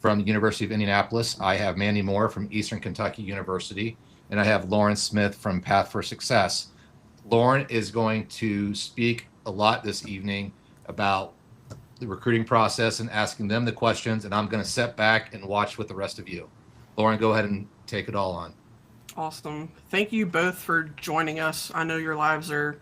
from the University of Indianapolis. I have Mandy Moore from Eastern Kentucky University, and I have Lauren Smith from Path for Success. Lauren is going to speak a lot this evening about the recruiting process and asking them the questions, and I'm going to sit back and watch with the rest of you. Lauren, go ahead and take it all on. Awesome. Thank you both for joining us. I know your lives are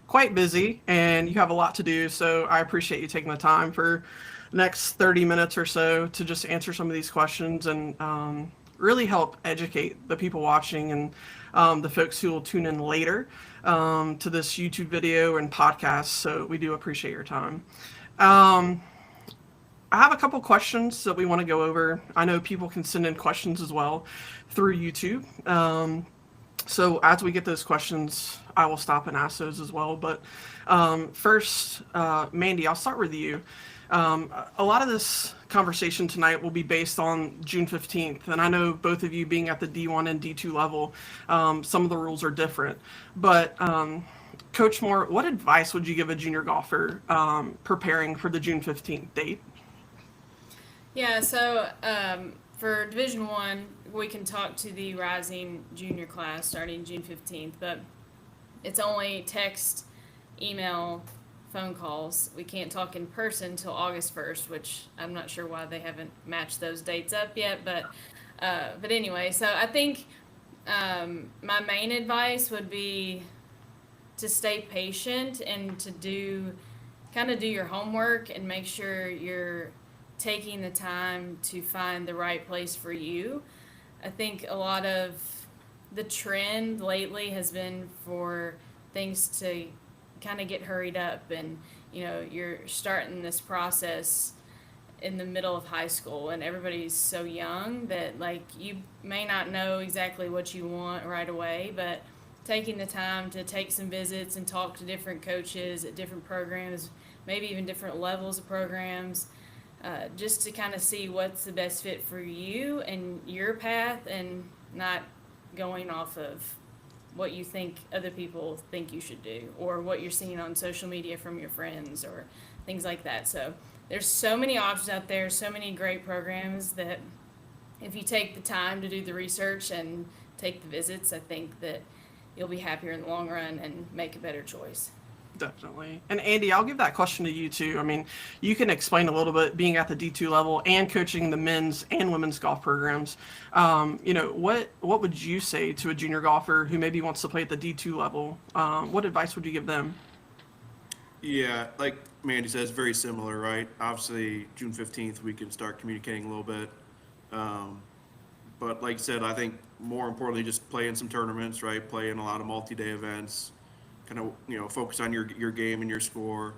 quite busy and you have a lot to do, so I appreciate you taking the time for the next 30 minutes or so to just answer some of these questions and really help educate the people watching and the folks who will tune in later to this YouTube video and podcast. So we do appreciate your time. Um, I have a couple questions that we want to go over. I know people can send in questions as well through YouTube. So as we get those questions, I will stop and ask those as well. But first, Mandy, I'll start with you. A lot of this conversation tonight will be based on June 15th. And I know both of you being at the D1 and D2 level, some of the rules are different. But Coach Moore, what advice would you give a junior golfer preparing for the June 15th date? Yeah, so for Division One, we can talk to the rising junior class starting June 15th, but it's only text, email, phone calls. We can't talk in person until August 1st, which I'm not sure why they haven't matched those dates up yet, but anyway, so I think my main advice would be to stay patient and to do your homework and make sure you're taking the time to find the right place for you. I think a lot of the trend lately has been for things to kind of get hurried up, and you're starting this process in the middle of high school and everybody's so young that like you may not know exactly what you want right away, but taking the time to take some visits and talk to different coaches at different programs, maybe even different levels of programs, just to kind of see what's the best fit for you and your path, and not going off of what you think other people think you should do or what you're seeing on social media from your friends or things like that. So there's so many options out there, so many great programs that if you take the time to do the research and take the visits, I think that you'll be happier in the long run and make a better choice. Definitely. And Andy, I'll give that question to you too. I mean, you can explain a little bit being at the D2 level and coaching the men's and women's golf programs. What would you say to a junior golfer who maybe wants to play at the D2 level? What advice would you give them? Yeah, like Mandy says, very similar, right? Obviously, June 15th, we can start communicating a little bit. But like I said, I think more importantly, just play in some tournaments, right? Play in a lot of multi-day events, kind of, focus on your game and your score.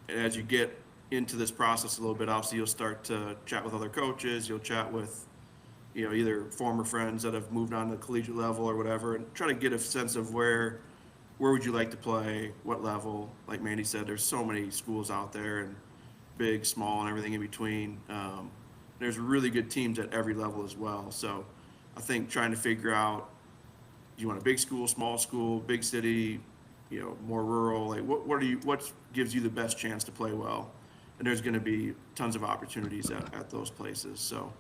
And as you get into this process a little bit, obviously you'll start to chat with other coaches, you'll chat with, either former friends that have moved on to the collegiate level or whatever, and try to get a sense of where would you like to play, what level. Like Mandy said, there's so many schools out there, and big, small, and everything in between. There's really good teams at every level as well. So I think trying to figure out, do you want a big school, big city, more rural, like what gives you the best chance to play well? And there's going to be tons of opportunities at those places. So,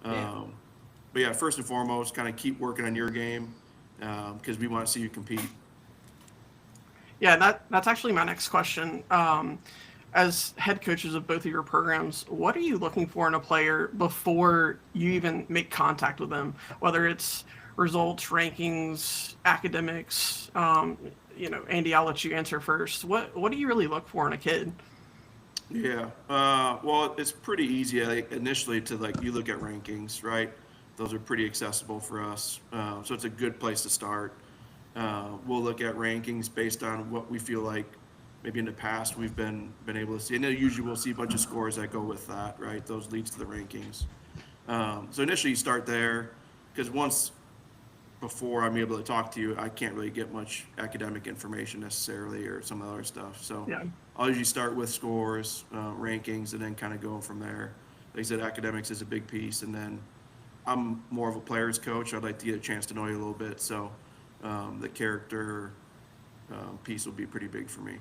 but yeah, first and foremost, kind of keep working on your game, because we want to see you compete. Yeah, that's actually my next question. As head coaches of both of your programs, what are you looking for in a player before you even make contact with them? Whether it's results, rankings, academics. Andy, I'll let you answer first. What do you really look for in a kid? Yeah. Well, it's pretty easy initially to you look at rankings, right? Those are pretty accessible for us. So it's a good place to start. We'll look at rankings based on what we feel like maybe in the past we've been able to see. And then usually we'll see a bunch of scores that go with that, right? Those leads to the rankings. So initially you start there, because once before I'm able to talk to you, I can't really get much academic information necessarily or some other stuff. So Yeah. I'll usually start with scores, rankings, and then kind of go from there. Like I said, academics is a big piece, and then I'm more of a player's coach. I'd like to get a chance to know you a little bit, so the character piece will be pretty big for me.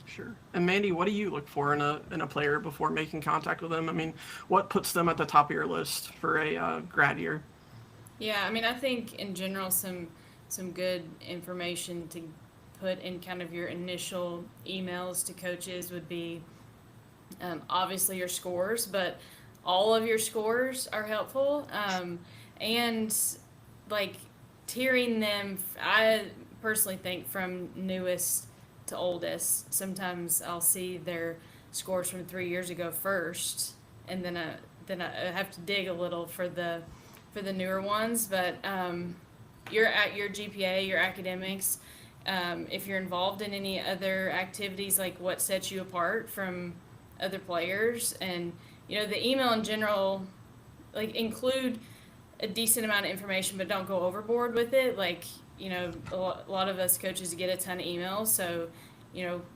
Sure. And Mandy, what do you look for in a player before making contact with them? I mean, what puts them at the top of your list for a grad year? Yeah, I mean, I think in general, some good information to put in kind of your initial emails to coaches would be obviously your scores, but all of your scores are helpful. And like tiering them, I personally think from newest to oldest. Sometimes I'll see their scores from 3 years ago first, and then I have to dig a little for the newer ones. But your at your GPA, your academics. If you're involved in any other activities, like what sets you apart from other players, and the email in general, like include a decent amount of information, but don't go overboard with it. Like a lot of us coaches get a ton of emails, so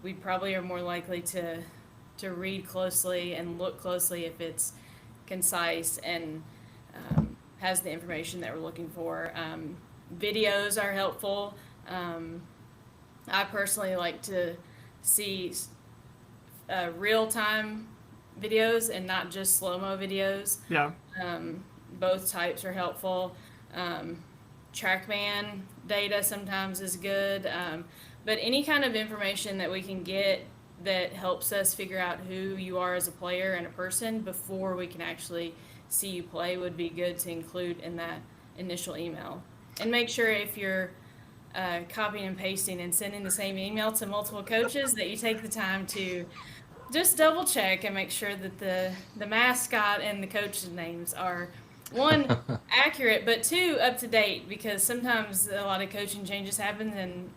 we probably are more likely to read closely and look closely if it's concise and has the information that we're looking for. Videos are helpful. I personally like to see real-time videos and not just slow-mo videos. Yeah. Both types are helpful. TrackMan data sometimes is good. But any kind of information that we can get that helps us figure out who you are as a player and a person before we can actually see you play would be good to include in that initial email. And make sure if you're copying and pasting and sending the same email to multiple coaches that you take the time to just double check and make sure that the mascot and the coach's names are, one, accurate, but two, up to date, because sometimes a lot of coaching changes happen, and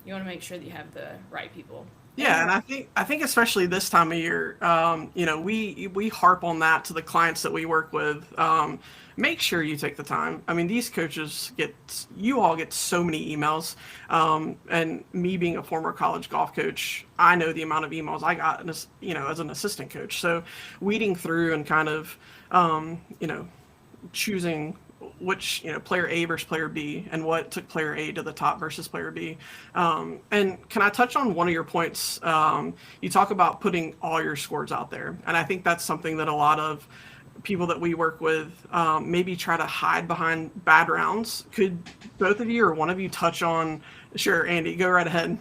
you want to make sure that you have the right people. Yeah, and I think especially this time of year, we harp on that to the clients that we work with. Make sure you take the time. I mean, these coaches you all get so many emails, and me being a former college golf coach, I know the amount of emails I got, as an assistant coach. So weeding through and kind of, choosing which player A versus player B and what took player A to the top versus player B. And can I touch on one of your points? You talk about putting all your scores out there, and I think that's something that a lot of people that we work with maybe try to hide behind bad rounds. Could both of you or one of you touch on? Sure, Andy, go right ahead.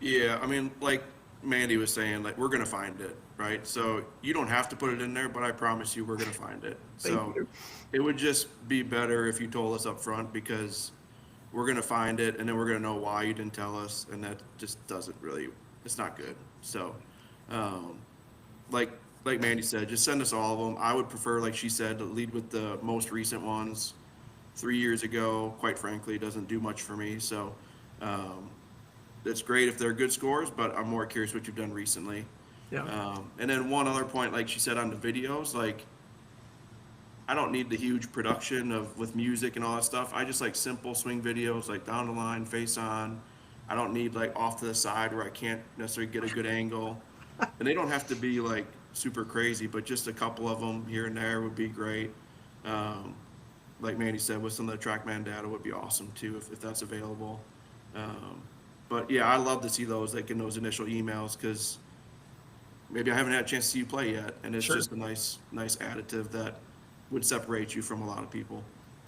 Yeah, I mean, like Mandy was saying, like we're gonna find it, right? So you don't have to put it in there, but I promise you, we're gonna find it. Thank you. It would just be better if you told us up front, because we're gonna find it and then we're gonna know why you didn't tell us, and that just doesn't really, it's not good. So, like Mandy said, just send us all of them. I would prefer, like she said, to lead with the most recent ones. 3 years ago, quite frankly, doesn't do much for me. So, it's great if they're good scores, but I'm more curious what you've done recently. Yeah. And then one other point, like she said on the videos, like I don't need the huge production with music and all that stuff. I just like simple swing videos, like down the line, face on. I don't need like off to the side where I can't necessarily get a good angle. And they don't have to be like super crazy, but just a couple of them here and there would be great. Like Mandy said, with some of the TrackMan data would be awesome too, if that's available. But yeah, I love to see those, like in those initial emails, because maybe I haven't had a chance to see you play yet, and it's Sure. just a nice additive that would separate you from a lot of people.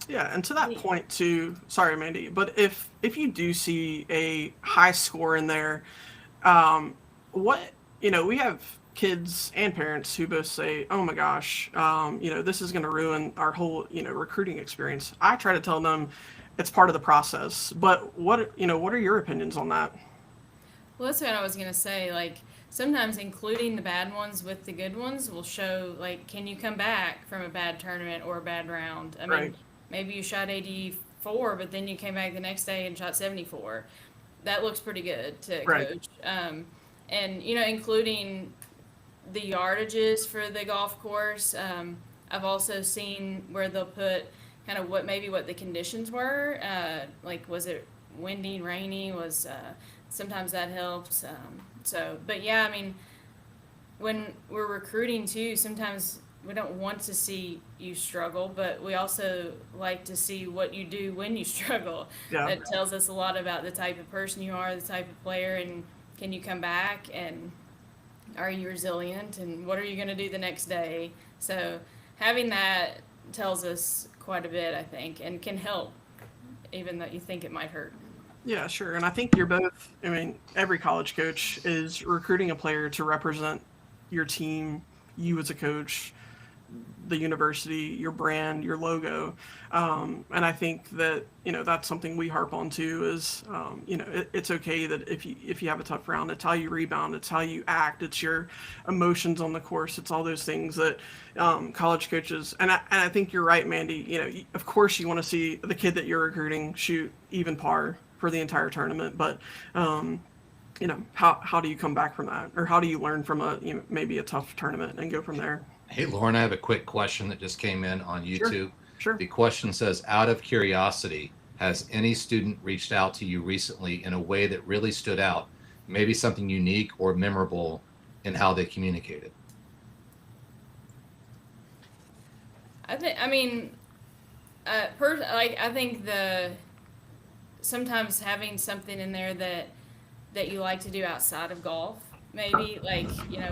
Yeah, and to that point too, sorry, Mandy, but if you do see a high score in there, we have kids and parents who both say, "Oh my gosh, this is going to ruin our whole recruiting experience." I try to tell them it's part of the process, but what are your opinions on that? Well, that's what I was gonna say. Like sometimes including the bad ones with the good ones will show, like, can you come back from a bad tournament or a bad round? I mean, Right. maybe you shot 84, but then you came back the next day and shot 74. That looks pretty good to a Right. coach. And including the yardages for the golf course. I've also seen where they'll put kind of what the conditions were. Like, was it windy, rainy? Sometimes that helps. But yeah, I mean, when we're recruiting too, sometimes we don't want to see you struggle, but we also like to see what you do when you struggle. Yeah. That tells us a lot about the type of person you are, the type of player, and can you come back, and are you resilient, and what are you going to do the next day? So having that tells us quite a bit, I think, and can help, even though you think it might hurt. Yeah, sure. And I think you're both, I mean, every college coach is recruiting a player to represent your team, you as a coach, the university, your brand, your logo. And I think that, that's something we harp on too is, it's okay that if you have a tough round, it's how you rebound, it's how you act, it's your emotions on the course. It's all those things that college coaches, and I think you're right, Mandy, of course you want to see the kid that you're recruiting shoot even par for the entire tournament, but how do you come back from that, or how do you learn from maybe a tough tournament and go from there? Hey, Lauren, I have a quick question that just came in on YouTube. Sure. The question says, out of curiosity, has any student reached out to you recently in a way that really stood out, maybe something unique or memorable in how they communicated? I think sometimes having something in there that you like to do outside of golf, maybe, like,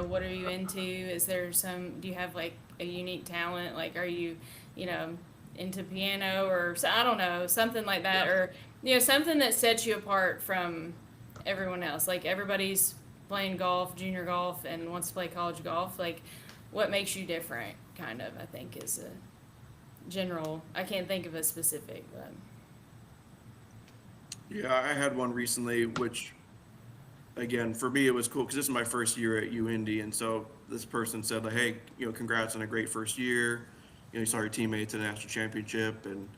what are you into? Do you have like a unique talent? Like, are you, into piano, or I don't know, something like that, or, something that sets you apart from everyone else. Like, everybody's playing golf, junior golf, and wants to play college golf. Like, what makes you different, kind of, I think is a general, I can't think of a specific, but. Yeah, I had one recently, which, again, for me, it was cool because this is my first year at UIndy, and so this person said, like, hey, congrats on a great first year. You saw your teammates in the national championship, and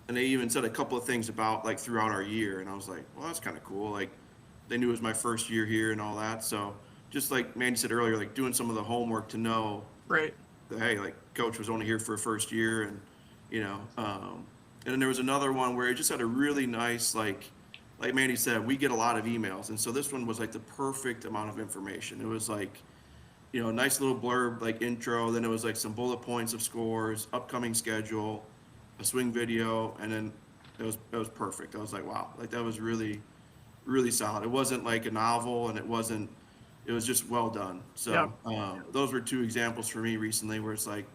they even said a couple of things about, like, throughout our year, and I was like, well, that's kind of cool. Like, they knew it was my first year here and all that, so just like Mandy said earlier, like, doing some of the homework to know Right. that, hey, like, coach was only here for a first year, and and then there was another one where it just had a really nice, like Mandy said, we get a lot of emails. And so this one was like the perfect amount of information. It was like, a nice little blurb, like intro. Then it was like some bullet points of scores, upcoming schedule, a swing video. And then it was perfect. I was like, wow, like that was really, really solid. It wasn't like a novel, and it was just well done. So those were two examples for me recently where it's like,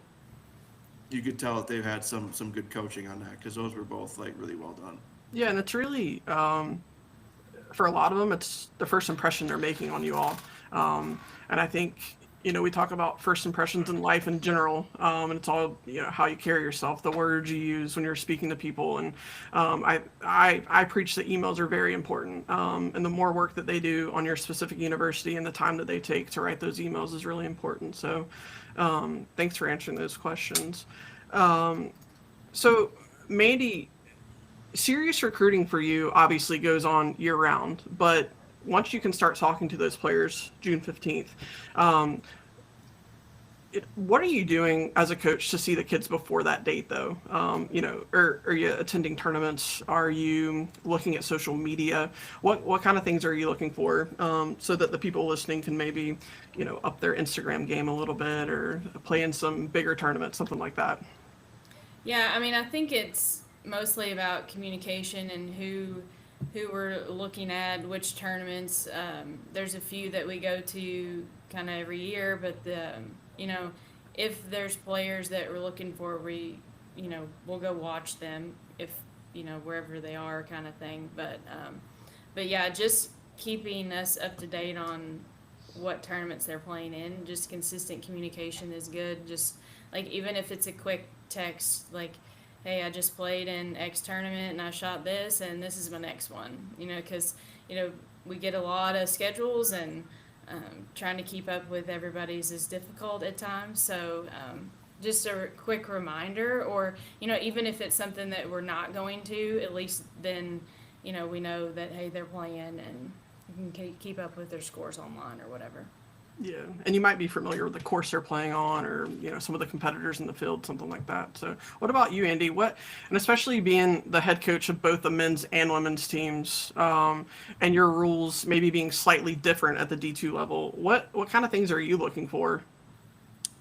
you could tell that they've had some good coaching on that, because those were both like really well done. Yeah, and it's really for a lot of them, it's the first impression they're making on you all. And I think we talk about first impressions in life in general, and it's all how you carry yourself, the words you use when you're speaking to people. And I preach that emails are very important, and the more work that they do on your specific university and the time that they take to write those emails is really important. So thanks for answering those questions. So Mandy, serious recruiting for you obviously goes on year round, but once you can start talking to those players June 15th, what are you doing as a coach to see the kids before that date, though? Are you attending tournaments? Are you looking at social media? What kind of things are you looking for, so that the people listening can maybe, up their Instagram game a little bit, or play in some bigger tournaments, something like that? Yeah, I think it's mostly about communication and who we're looking at, which tournaments. There's a few that we go to kind of every year, but if there's players that we're looking for, we'll go watch them if wherever they are, kind of thing. But yeah, just keeping us up to date on what tournaments they're playing in. Just consistent communication is good. Just like, even if it's a quick text, like, hey, I just played in X tournament and I shot this, and this is my next one. Because we get a lot of schedules, and trying to keep up with everybody's is difficult at times. So just a quick reminder, or even if it's something that we're not going to, at least then we know that, hey, they're playing, and you can keep up with their scores online or whatever. Yeah, and you might be familiar with the course they're playing on, or some of the competitors in the field, something like that. So, what about you, Andy? And especially being the head coach of both the men's and women's teams, and your rules maybe being slightly different at the D2 level, what kind of things are you looking for?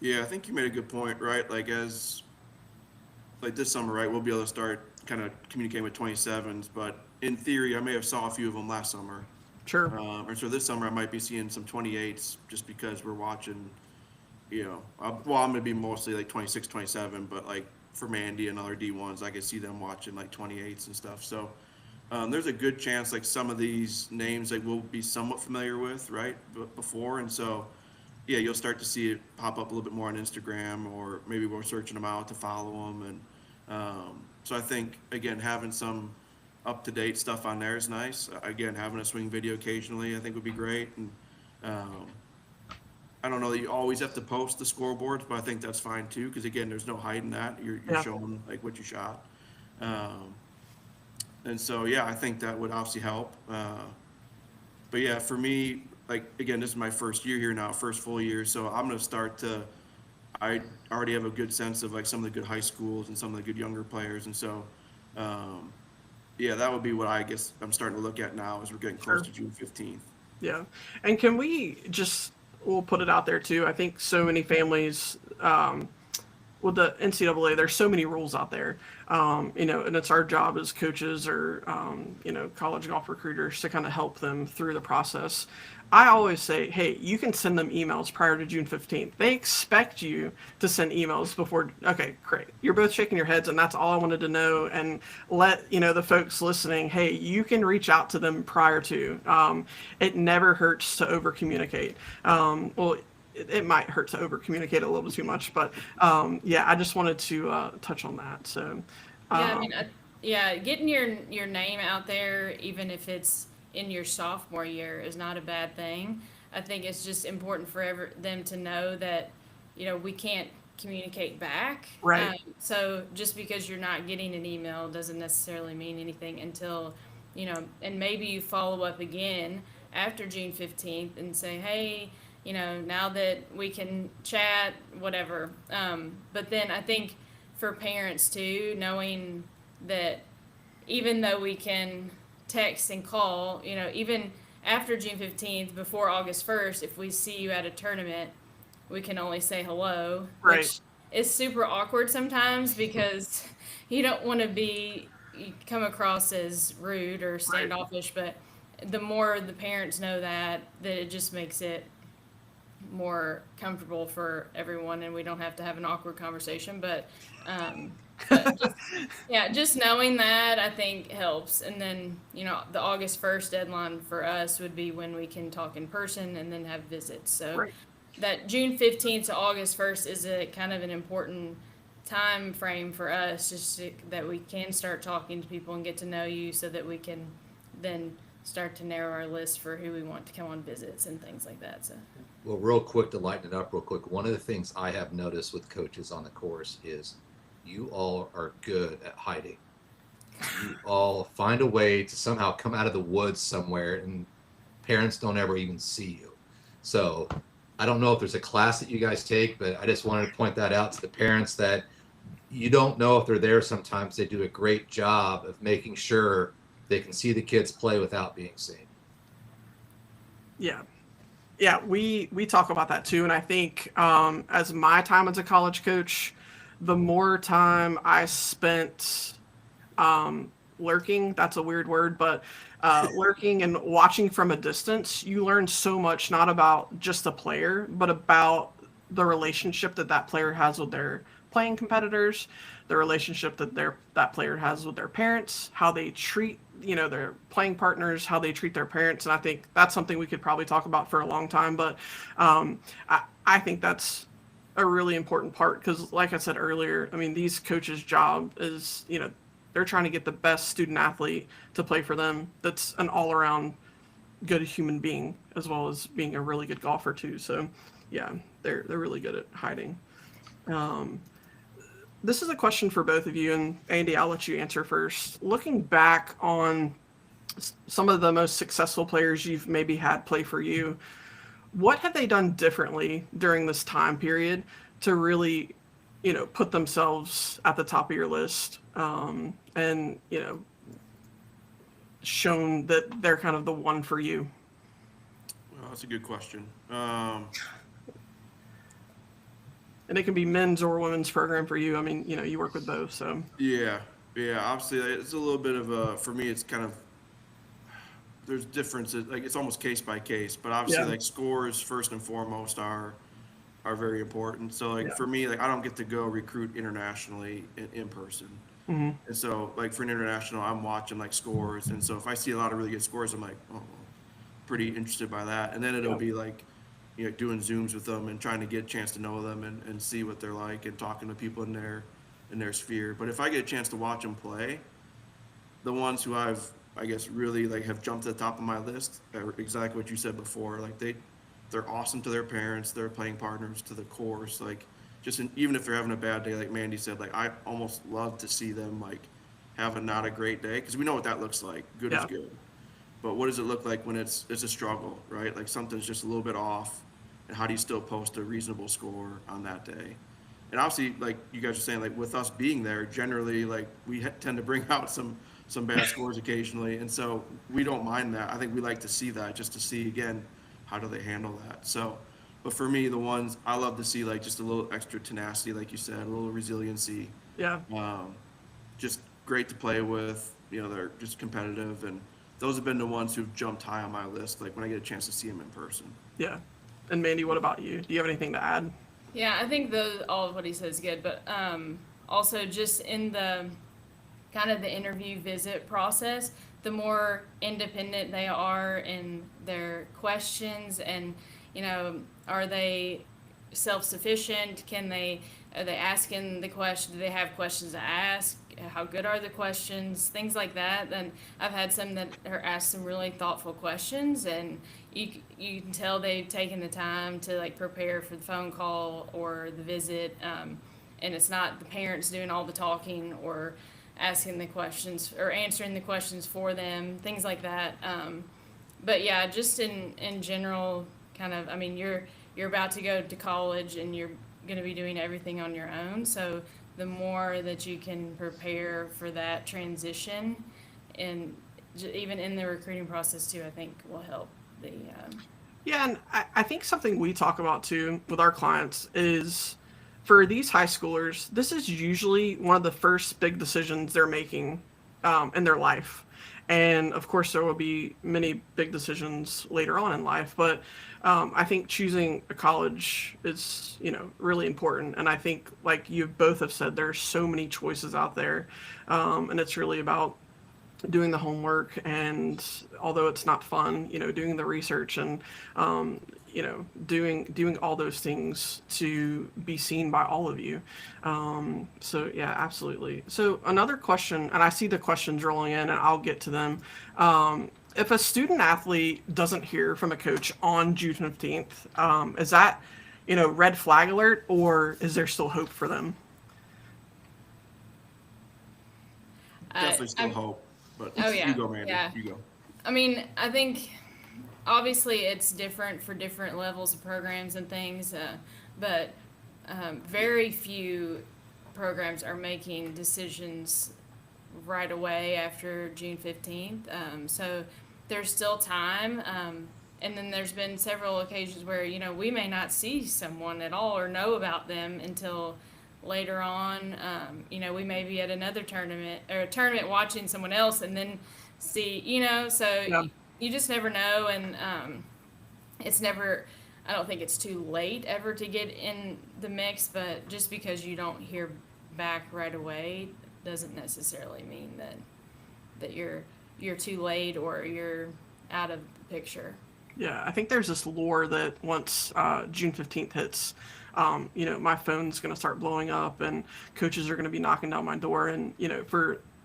Yeah, I think you made a good point, right? Like, this summer, right, we'll be able to start kind of communicating with 27s, but in theory, I may have saw a few of them last summer. Sure. And so this summer I might be seeing some 28s just because we're watching, I'm going to be mostly like 26, 27, but like for Mandy and other D1s, I could see them watching like 28s and stuff. So there's a good chance like some of these names like we'll be somewhat familiar with, right, before. And so, yeah, you'll start to see it pop up a little bit more on Instagram, or maybe we're searching them out to follow them. And so I think, again, having some up-to-date stuff on there is nice. Again, having a swing video occasionally I think would be great. And I don't know that you always have to post the scoreboards, but I think that's fine too, because again, there's no hiding that. You're Yeah. showing like what you shot. And so, yeah, I think that would obviously help. But yeah, for me, like, again, this is my first year here now, first full year. So I'm going to start to, I already have a good sense of like some of the good high schools and some of the good younger players. And so, yeah, that would be what I guess I'm starting to look at now as we're getting close to June 15th. Yeah. And can we just, we'll put it out there too. I think so many families, with the NCAA, there's so many rules out there, and it's our job as coaches or, college golf recruiters to kind of help them through the process. I always say, hey, you can send them emails prior to June 15th. They expect you to send emails before. Okay, great. You're both shaking your heads, and that's all I wanted to know. And let the folks listening, hey, you can reach out to them prior to. It never hurts to over communicate. Well, it might hurt to over communicate a little too much, but I just wanted to touch on that. So getting your name out there, even if it's in your sophomore year, is not a bad thing. I think it's just important for them to know that we can't communicate back. Right. So just because you're not getting an email doesn't necessarily mean anything until and maybe you follow up again after June 15th and say, hey, now that we can chat, whatever. But then I think for parents too, knowing that even though we can text and call, even after June 15th, before August 1st, if we see you at a tournament, we can only say hello. Right. Which is super awkward sometimes because you don't want to come across as rude or standoffish, but the more the parents know that it just makes it more comfortable for everyone, and we don't have to have an awkward conversation. But just knowing that I think helps. And then the August 1st deadline for us would be when we can talk in person and then have visits. So that June 15th to August 1st is a kind of an important time frame for us, just that we can start talking to people and get to know you, so that we can then start to narrow our list for who we want to come on visits and things like that. So. Well, real quick, to lighten it up real quick, one of the things I have noticed with coaches on the course is you all are good at hiding. You all find a way to somehow come out of the woods somewhere, and parents don't ever even see you. So I don't know if there's a class that you guys take, but I just wanted to point that out to the parents, that you don't know if they're there. Sometimes they do a great job of making sure they can see the kids play without being seen. Yeah, we talk about that too. And I think as my time as a college coach, the more time I spent lurking, that's a weird word, but lurking and watching from a distance, you learn so much, not about just the player, but about the relationship that player has with their playing competitors, the relationship that player has with their parents, how they treat their playing partners, how they treat their parents. And I think that's something we could probably talk about for a long time, but I think that's a really important part, because like I said earlier, I mean, these coaches' job is they're trying to get the best student athlete to play for them that's an all-around good human being, as well as being a really good golfer too. So yeah, they're really good at hiding. This is a question for both of you, and Andy, I'll let you answer first. Looking back on some of the most successful players you've maybe had play for you, what have they done differently during this time period to really, put themselves at the top of your list, and, shown that they're kind of the one for you? Well, that's a good question. And it can be men's or women's program for you. I mean, you work with both, so. Yeah. Obviously, it's a little bit of for me, it's kind of there's differences, like it's almost case by case, but obviously Yeah. like scores first and foremost are very important. So like Yeah. for me, like I don't get to go recruit internationally in person. Hmm. And so like for an international, I'm watching like scores. And so if I see a lot of really good scores, I'm like, oh, pretty interested by that. And then it'll Yeah. be like, doing Zooms with them and trying to get a chance to know them and see what they're like and talking to people in their sphere. But if I get a chance to watch them play, the ones who I guess really like have jumped to the top of my list are exactly what you said before. Like they're awesome to their parents, they're playing partners to the course. Like even if they're having a bad day, like Mandy said, like I almost love to see them like have a not a great day, because we know what that looks like. Good is Yeah. good, but what does it look like when it's a struggle, right? Like something's just a little bit off, and how do you still post a reasonable score on that day? And obviously, like you guys are saying, like with us being there, generally, like we tend to bring out some bad scores occasionally, and so we don't mind that. I think we like to see that, just to see again, how do they handle that. So, but for me, the ones I love to see, like just a little extra tenacity, like you said, a little resiliency. Yeah. Just great to play with. They're just competitive, and those have been the ones who've jumped high on my list. Like when I get a chance to see them in person. Yeah. And Mandy, what about you? Do you have anything to add? Yeah, I think all of what he says is good, but also just in the kind of the interview visit process, the more independent they are in their questions, and are they self-sufficient? Are they asking the question? Do they have questions to ask? How good are the questions? Things like that. Then I've had some that are asked some really thoughtful questions, and you can tell they've taken the time to like prepare for the phone call or the visit, and it's not the parents doing all the talking or asking the questions or answering the questions for them, things like that. But yeah, just in general, kind of, I mean, you're about to go to college and you're going to be doing everything on your own. So the more that you can prepare for that transition, and even in the recruiting process too, I think will help the. Yeah, and I think something we talk about too with our clients is for these high schoolers, this is usually one of the first big decisions they're making in their life. And of course, there will be many big decisions later on in life, but I think choosing a college is, really important. And I think, like you both have said, there's so many choices out there, and it's really about doing the homework, and although it's not fun, doing the research and doing all those things to be seen by all of you. So yeah, absolutely. So another question, and I see the questions rolling in, and I'll get to them. If a student athlete doesn't hear from a coach on June 15th, is that red flag alert, or is there still hope for them? Definitely still hope. But Oh yeah, you go, Mandy. yeah. You go. I mean, I think obviously it's different for different levels of programs and things, but very few programs are making decisions right away after June 15th. So there's still time. And then there's been several occasions where, we may not see someone at all or know about them until later on. We may be at another tournament or a tournament watching someone else and then see, so Yeah. you just never know. And it's never, I don't think it's too late ever to get in the mix, but just because you don't hear back right away doesn't necessarily mean that you're too late or you're out of the picture. Yeah, I think there's this lore that once June 15th hits, my phone's going to start blowing up and coaches are going to be knocking down my door. And,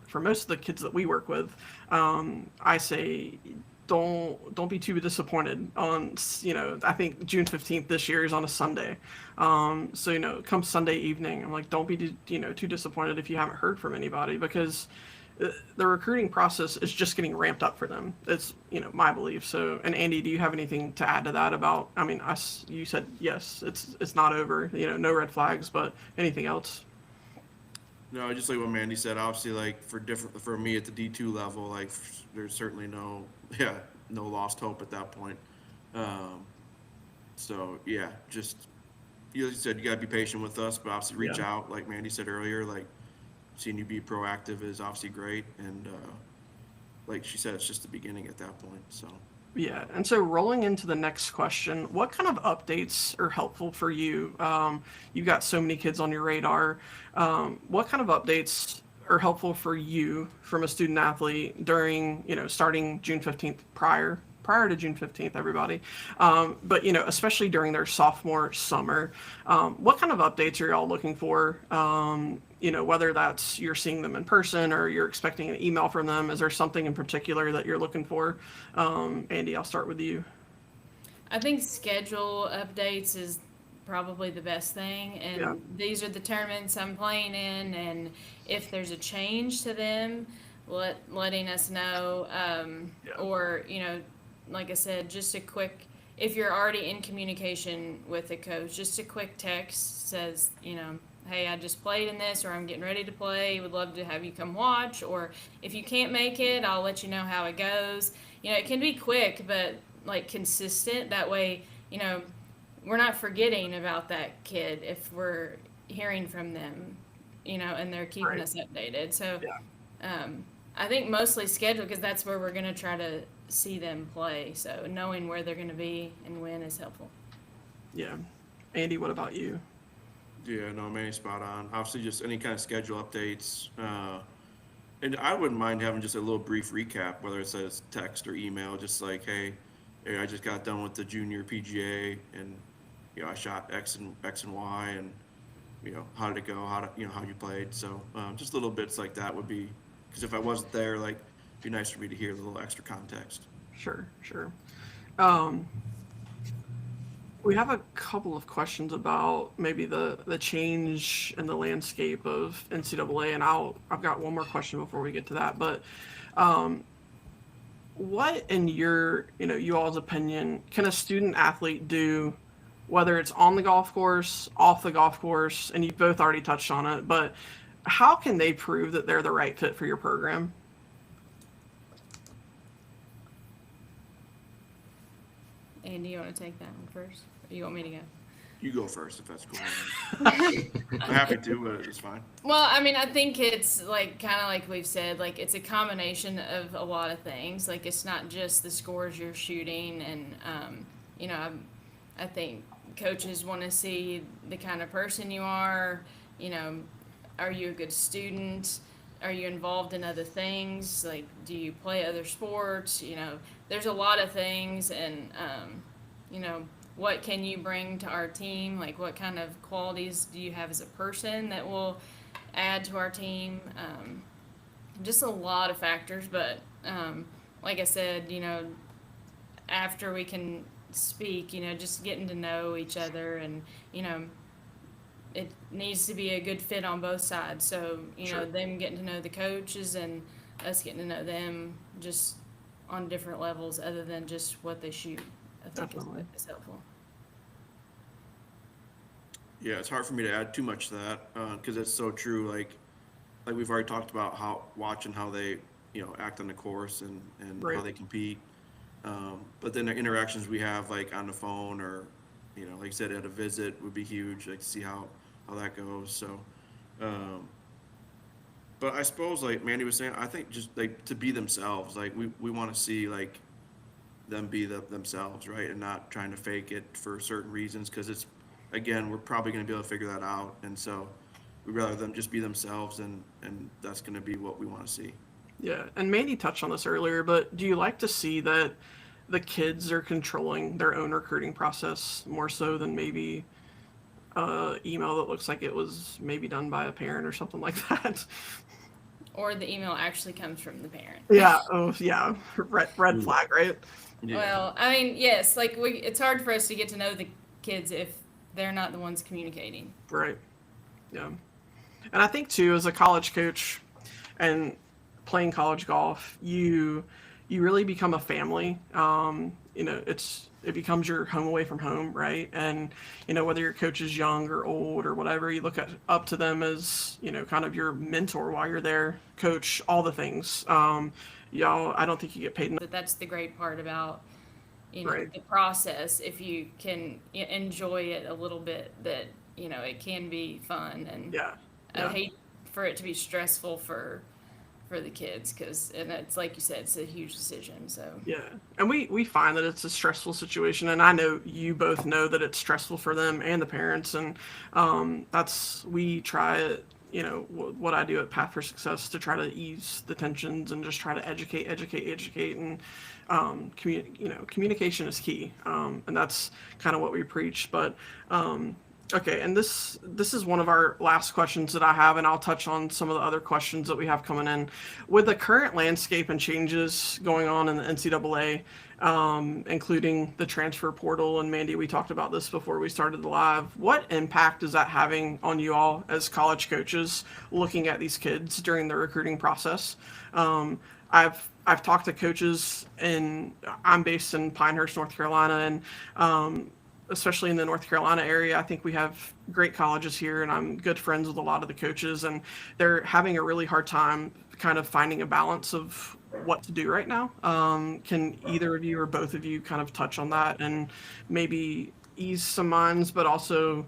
for most of the kids that we work with, I say, don't be too disappointed on, I think June 15th this year is on a Sunday. So, come Sunday evening, I'm like, don't be, too disappointed if you haven't heard from anybody, because the recruiting process is just getting ramped up for them. It's, my belief. So, and Andy, do you have anything to add to that about, us, you said, yes, it's not over, no red flags, but anything else? No, just like what Mandy said, obviously, like for me at the D2 level, like there's certainly no lost hope at that point. So yeah, just, you said, you gotta be patient with us, but obviously reach Yeah. out, like Mandy said earlier, like seeing you be proactive is obviously great. And like she said, it's just the beginning at that point. So Yeah, and so rolling into the next question, what kind of updates are helpful for you? You've got so many kids on your radar. What kind of updates are helpful for you from a student athlete during, starting June 15th, prior to June 15th, everybody. But, especially during their sophomore summer, what kind of updates are y'all looking for? Whether that's you're seeing them in person or you're expecting an email from them. Is there something in particular that you're looking for? Andy, I'll start with you. I think schedule updates is probably the best thing, and Yeah. these are the tournaments I'm playing in, and if there's a change to them, letting us know, Yeah. or like I said, just a quick. If you're already in communication with the coach, just a quick text says, hey, I just played in this, or I'm getting ready to play. Would love to have you come watch, or if you can't make it, I'll let you know how it goes. It can be quick, but like consistent. That way, we're not forgetting about that kid if we're hearing from them, and they're keeping Right. us updated. So, Yeah. I think mostly schedule because that's where we're going to try to see them play. So knowing where they're going to be and when is helpful. Yeah. Andy, what about you? yeah, no, Manny's spot on. Obviously, just any kind of schedule updates. And I wouldn't mind having just a little brief recap, whether it says text or email, just like, hey, I just got done with the junior PGA, and I shot X and Y, and how did it go? How you played. So just little bits like that would be, because if I wasn't there, like, it'd be nice for me to hear a little extra context. Sure. Um, we have a couple of questions about maybe the change in the landscape of NCAA, and I've got one more question before we get to that. But what, in your you all's opinion, can a student athlete do, whether it's on the golf course, off the golf course? And you both already touched on it, but how can they prove that they're the right fit for your program? Andy, you want to take that one first? Or you want me to go? You go first if that's cool. I'm happy to, but it's fine. Well, I mean, I think it's like kind of like we've said, like it's a combination of a lot of things. Like it's not just the scores you're shooting, and I think coaches want to see the kind of person you are. Are you a good student? Are you involved in other things? Like, do you play other sports? There's a lot of things, and what can you bring to our team? Like, what kind of qualities do you have as a person that will add to our team? Just a lot of factors, but like I said, after we can speak, just getting to know each other, and it needs to be a good fit on both sides. So, Sure. them getting to know the coaches and us getting to know them just on different levels other than just what they shoot, I think Definitely. is helpful. Yeah, it's hard for me to add too much to that because it's so true. Like we've already talked about watching how they act on the course and Right. how they compete. But then the interactions we have like on the phone or like you said at a visit would be huge. Like to see how that goes. So, but I suppose like Mandy was saying, I think just like to be themselves. Like we want to see like them be themselves, right, and not trying to fake it for certain reasons because it's again we're probably going to be able to figure that out, and so we'd rather them just be themselves, and that's going to be what we want to see. Yeah, and Mandy touched on this earlier, but do you like to see that the kids are controlling their own recruiting process more so than maybe email that looks like it was maybe done by a parent or something like that? Or the email actually comes from the parent. Yeah. Oh, yeah. Red flag, right? Yeah. Well, I mean, yes, like it's hard for us to get to know the kids if they're not the ones communicating. Right. Yeah. And I think too, as a college coach and playing college golf, you really become a family. It becomes your home away from home, right? And whether your coach is young or old or whatever, you look up to them as kind of your mentor while you're there. Coach, all the things. Y'all, I don't think you get paid enough. But that's the great part about Right. the process. If you can enjoy it a little bit, that it can be fun. And Yeah. I hate for it to be stressful for for the kids, and it's like you said, it's a huge decision. So Yeah, and we find that it's a stressful situation, and I know you both know that it's stressful for them and the parents, and that's we try it. You know what I do at Path for Success to try to ease the tensions and just try to educate, and communication is key, and that's kind of what we preach. But okay, and this is one of our last questions that I have, and I'll touch on some of the other questions that we have coming in. With the current landscape and changes going on in the NCAA, including the transfer portal, and Mandy, we talked about this before we started the live. What impact is that having on you all as college coaches looking at these kids during the recruiting process? I've talked to coaches, and I'm based in Pinehurst, North Carolina, and especially in the North Carolina area, I think we have great colleges here, and I'm good friends with a lot of the coaches, and they're having a really hard time kind of finding a balance of what to do right now. Can either of you or both of you kind of touch on that and maybe ease some minds, but also,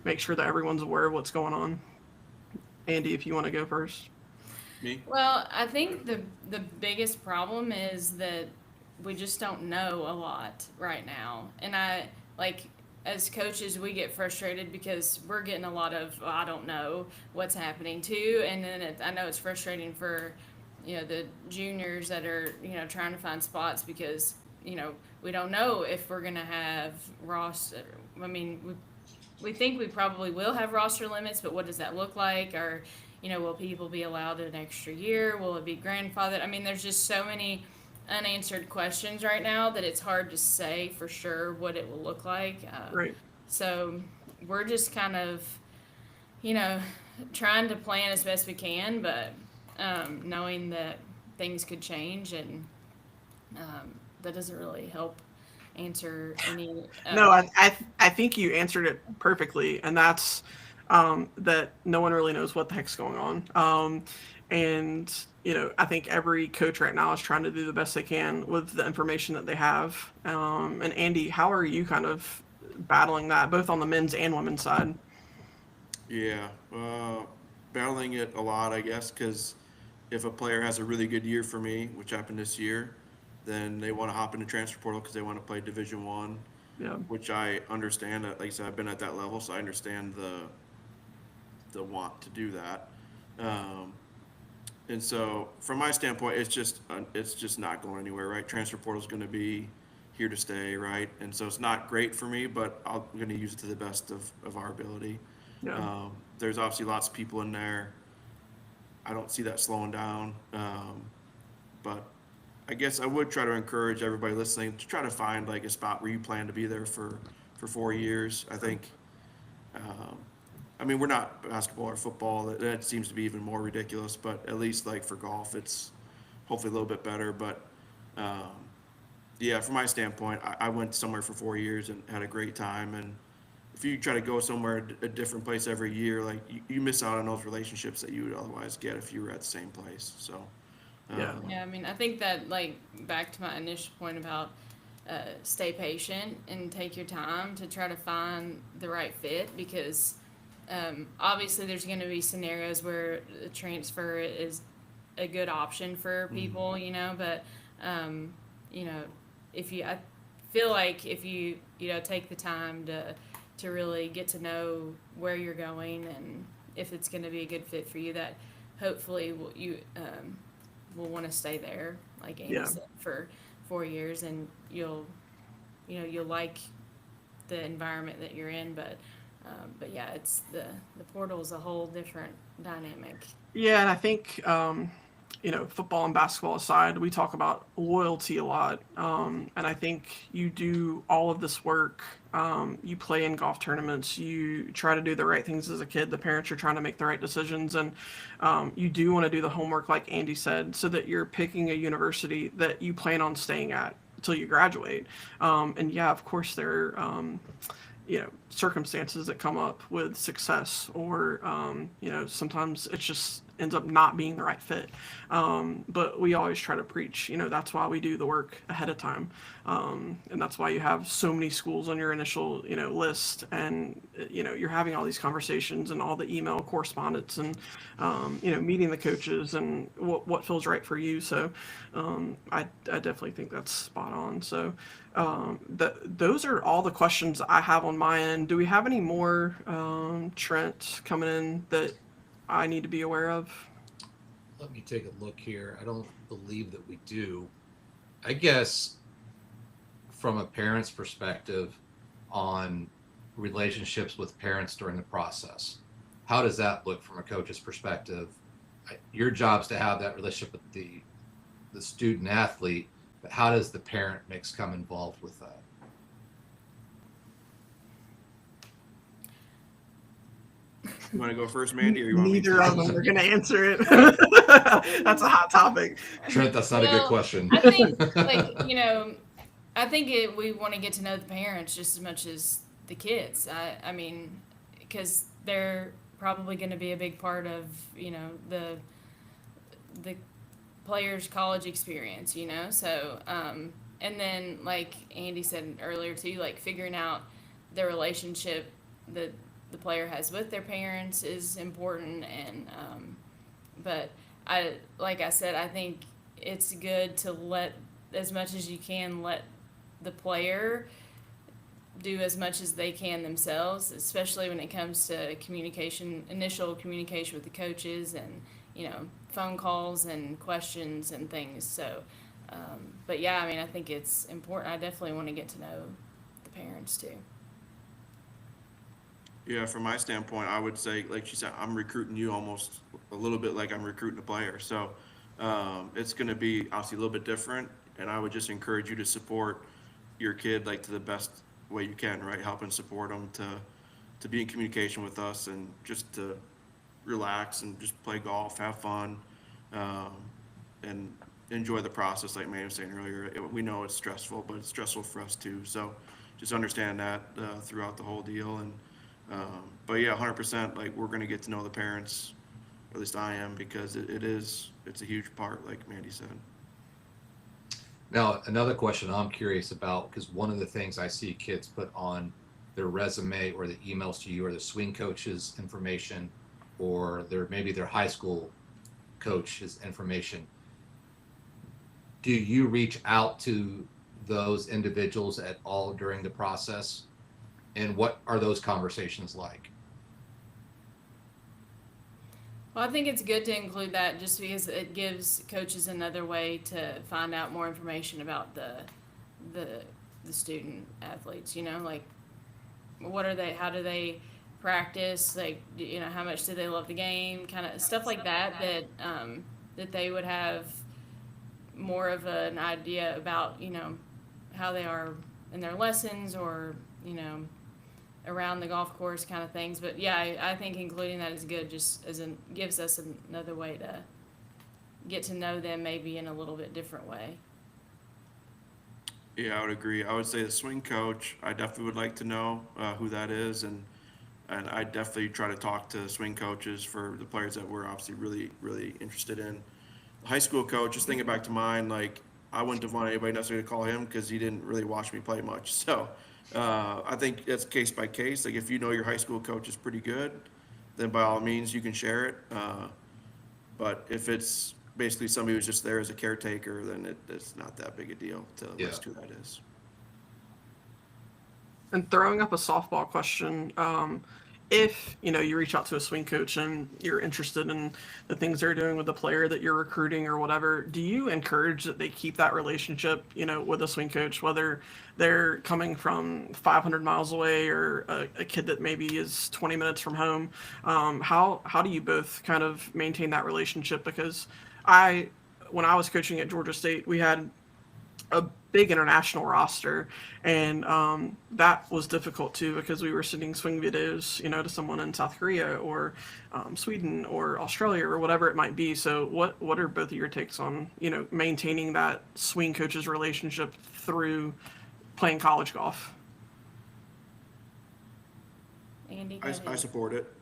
make sure that everyone's aware of what's going on? Andy, if you want to go first. Me? well, I think the biggest problem is that we just don't know a lot right now, and as coaches, we get frustrated because we're getting a lot of, I don't know what's happening too. And then I know it's frustrating for, the juniors that are, trying to find spots because, we don't know if we're going to have roster. I mean, we think we probably will have roster limits, but what does that look like? Or, will people be allowed an extra year? Will it be grandfathered? I mean, there's just so many unanswered questions right now that it's hard to say for sure what it will look like. Right. So we're just kind of, trying to plan as best we can, but knowing that things could change, and that doesn't really help answer any. No, I think you answered it perfectly, and that's that no one really knows what the heck's going on. And I think every coach right now is trying to do the best they can with the information that they have. And Andy, how are you kind of battling that, both on the men's and women's side? Yeah, battling it a lot, I guess, because if a player has a really good year for me, which happened this year, then they want to hop into transfer portal because they want to play Division One, Yeah. which I understand. Like I said, I've been at that level, so I understand the want to do that. And so, from my standpoint, it's just not going anywhere, right? Transfer portal is going to be here to stay, right? And so it's not great for me, but I'm going to use it to the best of our ability. Yeah. There's obviously lots of people in there. I don't see that slowing down. But I guess I would try to encourage everybody listening to try to find like a spot where you plan to be there for 4 years. I think, I mean, we're not basketball or football. That seems to be even more ridiculous, but at least like for golf, it's hopefully a little bit better. But yeah, from my standpoint, I went somewhere for 4 years and had a great time. And if you try to go somewhere, a different place every year, like you miss out on those relationships that you would otherwise get if you were at the same place. So, Yeah. Yeah, I mean, I think that, back to my initial point about stay patient and take your time to try to find the right fit, because obviously there's going to be scenarios where the transfer is a good option for people, but, I feel like if you, take the time to really get to know where you're going and if it's going to be a good fit for you, that hopefully you will want to stay there, like Amy said, for 4 years, and you'll like the environment that you're in. But yeah, it's the portal is a whole different dynamic. Yeah, and I think football and basketball aside, we talk about loyalty a lot, and I think you do all of this work. You play in golf tournaments. You try to do the right things as a kid. The parents are trying to make the right decisions, and you do want to do the homework, like Andy said, so that you're picking a university that you plan on staying at until you graduate. And yeah, of course, there are circumstances that come up with success, or sometimes it's just ends up not being the right fit. But we always try to preach, that's why we do the work ahead of time. And that's why you have so many schools on your initial, list, and, you're having all these conversations and all the email correspondence and, meeting the coaches and what feels right for you. So I definitely think that's spot on. So those are all the questions I have on my end. Do we have any more, Trent, coming in that I need to be aware of? Let me take a look here. I don't believe that we do. I guess from a parent's perspective on relationships with parents during the process, how does that look from a coach's perspective? Your job's to have that relationship with the student athlete, but how does the parent mix come involved with that? You want to go first, Mandy, or you want Neither me of to? them are going to answer it. That's a hot topic. Trent, that's not a good Well, question. I think, I think we want to get to know the parents just as much as the kids. I mean, because they're probably going to be a big part of, the player's college experience, So, and then like Andy said earlier too, like figuring out the relationship that the player has with their parents is important. And, but like I said, I think it's good to let, as much as you can, let the player do as much as they can themselves, especially when it comes to initial communication with the coaches and, phone calls and questions and things. So, but yeah, I mean, I think it's important. I definitely want to get to know the parents too. Yeah, from my standpoint, I would say, like she said, I'm recruiting you almost a little bit like I'm recruiting a player. So it's going to be obviously a little bit different, and I would just encourage you to support your kid like to the best way you can, right? Help and support them to be in communication with us and just to relax and just play golf, have fun, and enjoy the process. Like Manny was saying earlier, we know it's stressful, but it's stressful for us too. So just understand that throughout the whole deal. And but yeah, 100%. Like we're going to get to know the parents, or at least I am, because it's a huge part, like Mandy said. Now, another question I'm curious about, because one of the things I see kids put on their resume or the emails to you or the swing coach's information, or maybe their high school coach's information. Do you reach out to those individuals at all during the process? And what are those conversations like? Well, I think it's good to include that just because it gives coaches another way to find out more information about the student athletes, like what are they, how do they practice, like, how much do they love the game, kind of stuff like that that they would have more of an idea about, how they are in their lessons or, around the golf course kind of things. But yeah, I think including that is good, just gives us another way to get to know them maybe in a little bit different way. Yeah, I would agree. I would say the swing coach, I definitely would like to know who that is, and I definitely try to talk to swing coaches for the players that we're obviously really, really interested in. The high school coach, just thinking back to mine, like I wouldn't have wanted anybody necessarily to call him because he didn't really watch me play much. So I think it's case by case. Like if you know your high school coach is pretty good, then by all means you can share it. But if it's basically somebody who's just there as a caretaker, then it's not that big a deal to list who that is. And throwing up a softball question, if you reach out to a swing coach and you're interested in the things they're doing with the player that you're recruiting or whatever, do you encourage that they keep that relationship, with a swing coach, whether they're coming from 500 miles away or a kid that maybe is 20 minutes from home? How do you both kind of maintain that relationship? Because when I was coaching at Georgia State, we had a big international roster, and that was difficult too because we were sending swing videos, to someone in South Korea or Sweden or Australia or whatever it might be. So what are both of your takes on maintaining that swing coaches relationship through playing college golf? Andy, I support it.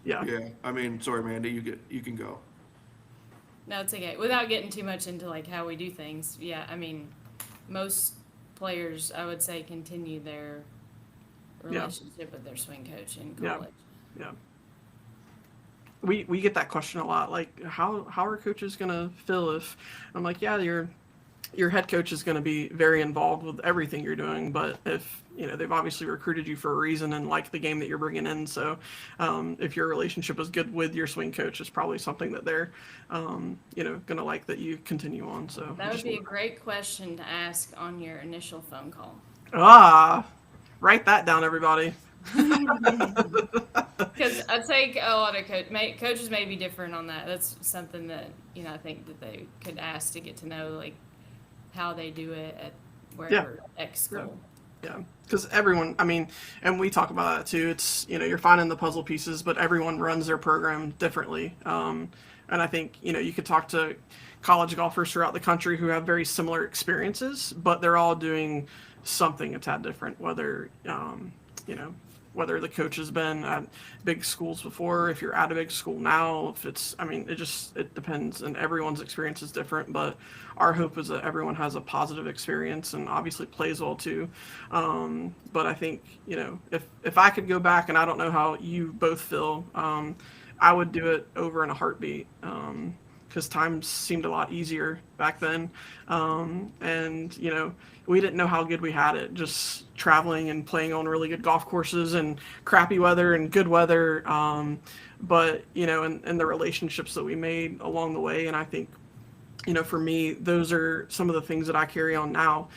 Yeah. Yeah, I mean, sorry, Mandy, you can go. No, it's okay. Without getting too much into like how we do things, yeah, I mean, most players, I would say, continue their relationship with their swing coach in Yeah. college. Yeah. We get that question a lot, like how are coaches gonna feel if I'm like, yeah, your head coach is going to be very involved with everything you're doing, but if they've obviously recruited you for a reason and like the game that you're bringing in, so if your relationship is good with your swing coach, it's probably something that they're going to like that you continue on. So That would be a great question to ask on your initial phone call. Write that down, everybody. Because I'd say a lot of coaches may be different on that. That's something that I think that they could ask to get to know like how they do it at wherever X school. Yeah, because everyone, I mean, and we talk about that too. It's you're finding the puzzle pieces, but everyone runs their program differently. And I think you could talk to college golfers throughout the country who have very similar experiences, but they're all doing something a tad different. Whether whether the coach has been at big schools before, if you're at a big school now, if it's, I mean, it depends, and everyone's experience is different, but our hope is that everyone has a positive experience and obviously plays well too. But I think, if I could go back, and I don't know how you both feel, I would do it over in a heartbeat. Because times seemed a lot easier back then. And, we didn't know how good we had it, just traveling and playing on really good golf courses and crappy weather and good weather. But, and the relationships that we made along the way. And I think, for me, those are some of the things that I carry on now.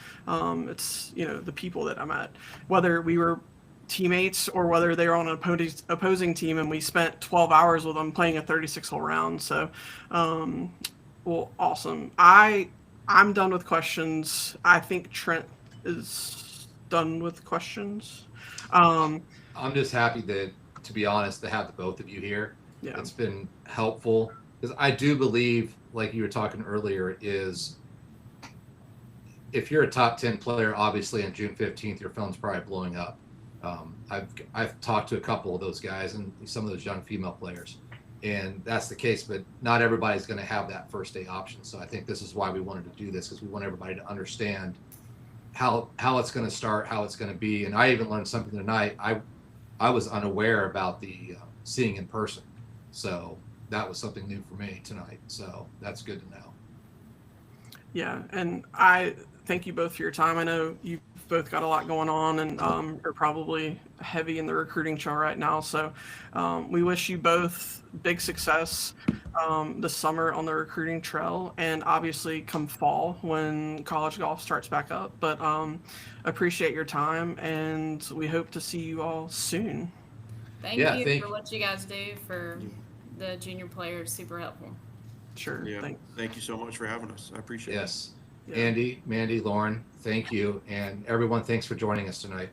It's, the people that I'm at, whether we were teammates or whether they were on an opposing team and we spent 12 hours with them playing a 36-hole round. So, well, awesome. I'm done with questions. I think Trent is done with questions. I'm just happy to be honest, to have the both of you here. Yeah. It's been helpful because I do believe, like you were talking earlier, is if you're a top 10 player, obviously on June 15th, your phone's probably blowing up. I've talked to a couple of those guys and some of those young female players, and that's the case. But not everybody's going to have that first day option. So I think this is why we wanted to do this, because we want everybody to understand how it's going to start, how it's going to be. And I even learned something tonight. I was unaware about the seeing in person, so that was something new for me tonight. So that's good to know. Yeah, and I thank you both for your time. I know you've both got a lot going on and are probably heavy in the recruiting trail right now. So we wish you both big success this summer on the recruiting trail, and obviously come fall when college golf starts back up. But appreciate your time, and we hope to see you all soon. Thank you for what you guys do for the junior players. Super helpful. Sure. Yeah. Thanks. Thank you so much for having us. I appreciate it. Yes. Yeah. Andy, Mandy, Lauren, thank you. And everyone, thanks for joining us tonight.